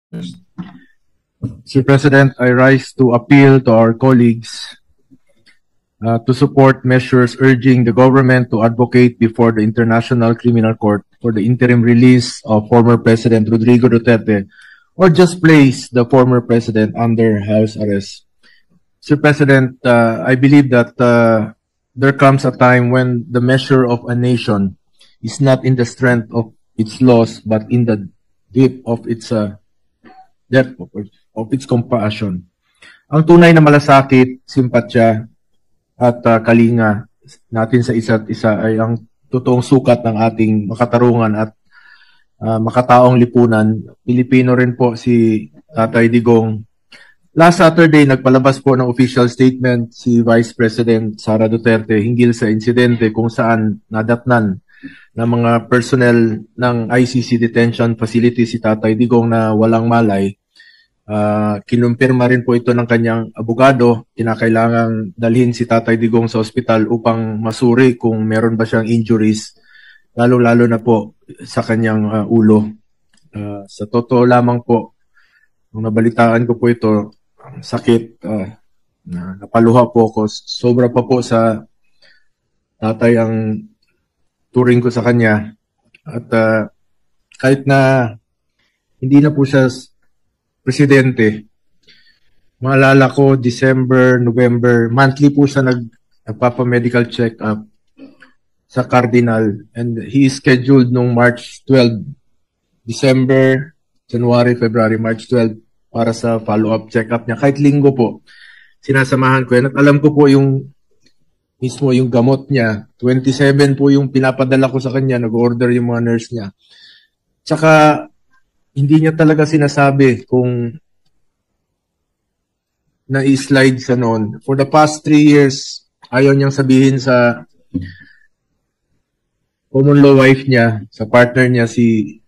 Mr. President, I rise to appeal to our colleagues to support measures urging the government to advocate before the International Criminal Court for the interim release of former President Rodrigo Duterte, or just place the former president under house arrest. Mr. President, I believe that there comes a time when the measure of a nation is not in the strength of its laws, but in the depth of its compassion. Ang tunay na malasakit, simpatya, at kalinga natin sa isa't isa ay ang totoong sukat ng ating makatarungan at makataong lipunan. Pilipino rin po si Tatay Digong. Last Saturday, nagpalabas po ng official statement si Vice President Sara Duterte hinggil sa insidente kung saan nadatnan ng mga personnel ng ICC detention facility si Tatay Digong na walang malay. Kinumpirma rin po ito ng kanyang abogado. Kinakailangang dalhin si Tatay Digong sa ospital upang masuri kung meron ba siyang injuries, lalo-lalo na po sa kanyang ulo. Sa totoo lamang po, nung nabalitaan ko po ito, ang sakit, napaluha po ako. Sobra pa po sa tatay ang turing ko sa kanya. At kahit na hindi na po siya presidente, maalala ko, December, November, monthly po siya nagpapa-medical check-up sa Cardinal. And he is scheduled nung March 12, December, January, February, March 12, para sa follow-up check-up niya. Kahit linggo po, sinasamahan ko yan. At alam ko po yung mismo yung gamot niya. 27 po yung pinapadala ko sa kanya, nag-order yung mga nurse niya. Tsaka, hindi niya talaga sinasabi kung na-slide sa noon. For the past 3 years, ayaw niyang sabihin sa common law wife niya, sa partner niya, si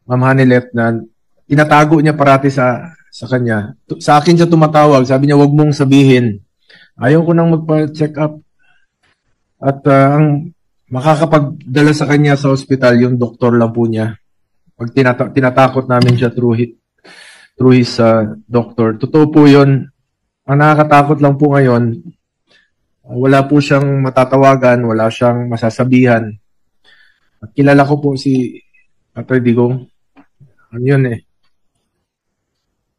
Ma'am Hanilet, na tinatago niya parati sa kanya. Sa akin siya tumatawag, sabi niya, wag mong sabihin. Ayaw ko nang magpa-check up. At ang makakapagdala sa kanya sa ospital, yung doktor lang po niya. Pag tinatakot namin siya through his doctor. Totoo po yun. Ang nakakatakot lang po ngayon, wala po siyang matatawagan, wala siyang masasabihan. At kilala ko po si Tatay Digong. Ano yun eh.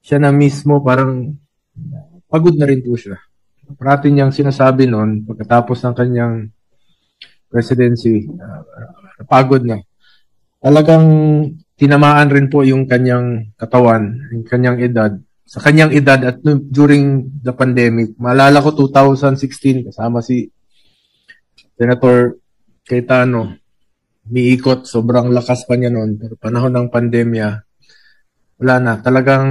Siya na mismo parang pagod na rin po siya. Parati niyang sinasabi noon, pagkatapos ng kanyang presidency, pagod na. Talagang tinamaan rin po yung kanyang katawan, yung kanyang edad. Sa kanyang edad at during the pandemic, maalala ko 2016, kasama si Senator Cayetano, miikot, sobrang lakas pa niya noon. Pero panahon ng pandemya, wala na. Talagang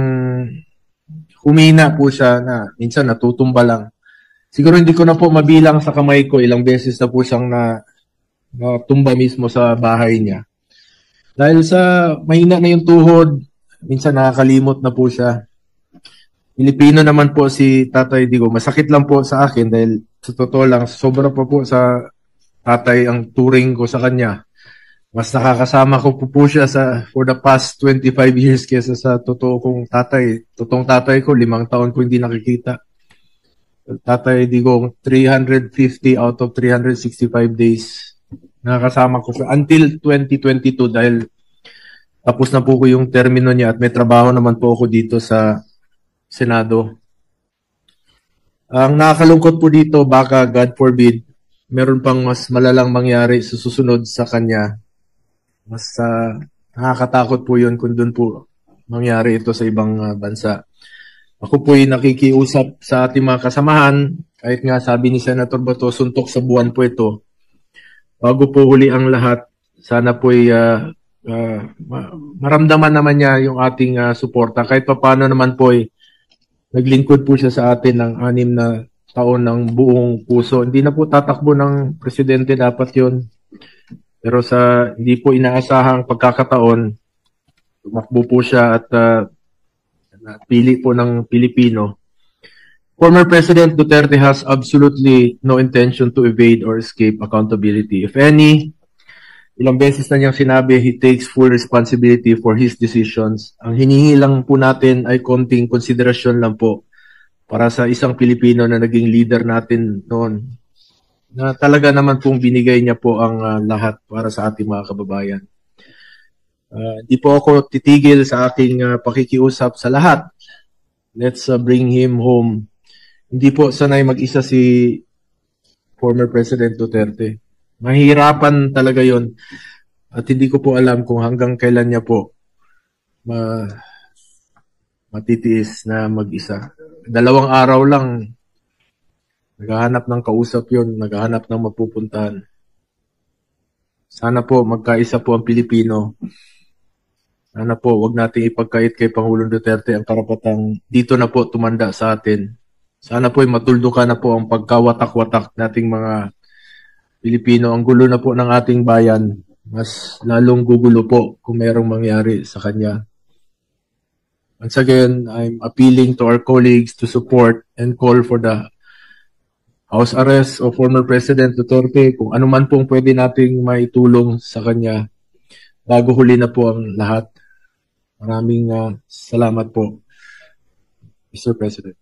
humina po siya na minsan natutumba lang. Siguro hindi ko na po mabilang sa kamay ko, ilang beses na po siyang natumba mismo sa bahay niya. Dahil sa mahina na yung tuhod, minsan nakakalimot na po siya. Pilipino naman po si Tatay Digong. Masakit lang po sa akin dahil sa totoo lang, sobra pa po sa tatay ang turing ko sa kanya. Mas nakakasama ko po siya for the past 25 years kesa sa totoo kong tatay. Totoong tatay ko, 5 taon ko hindi nakikita. Tatay Digong, 350 out of 365 days. Nakakasama ko until 2022 dahil tapos na po ko yung termino niya at may trabaho naman po ako dito sa Senado. Ang nakakalungkot po dito, baka God forbid, meron pang mas malalang mangyari sa susunod sa kanya. Mas nakakatakot po yun kung doon po mangyari ito sa ibang bansa. Ako po'y nakikiusap sa ating mga kasamahan, kahit nga sabi ni Senator Bato, suntok sa buwan po ito. Bago po huli ang lahat, sana po'y maramdaman naman niya yung ating suporta. Kahit paano naman po'y naglingkod po siya sa atin ng 6 na taon ng buong puso. Hindi na po tatakbo ng presidente, dapat yun. Pero sa hindi po inaasahang pagkakataon, tumakbo po siya at pili po ng Pilipino. Former President Duterte has absolutely no intention to evade or escape accountability. If any, Ilang beses na niyang sinabi, he takes full responsibility for his decisions. Ang hinihingi lang po natin ay konting konsiderasyon lang po para sa isang Pilipino na naging leader natin noon. Na talaga naman pong binigay niya po ang lahat para sa ating mga kababayan. Di po ako titigil sa aking pakikiusap sa lahat. Let's bring him home. Hindi po sanay mag-isa si former President Duterte. Mahirapan talaga yon. At hindi ko po alam kung hanggang kailan niya po matitiis na mag-isa. 2 araw lang, naghahanap ng kausap yon, naghahanap ng mapupuntahan. Sana po magkaisa po ang Pilipino. Sana po wag nating ipagkait kay Pangulong Duterte ang karapatang dito na po tumanda sa atin. Sana po ay matuldukan na po ang pagkawatak-watak nating mga Pilipino. Ang gulo na po ng ating bayan. Mas lalong gugulo po kung mayroong mangyari sa kanya. Once again, I'm appealing to our colleagues to support and call for the house arrest of former President Duterte. Kung ano man pong pwede nating maitulong sa kanya bago huli na po ang lahat. Maraming salamat po, Mr. President.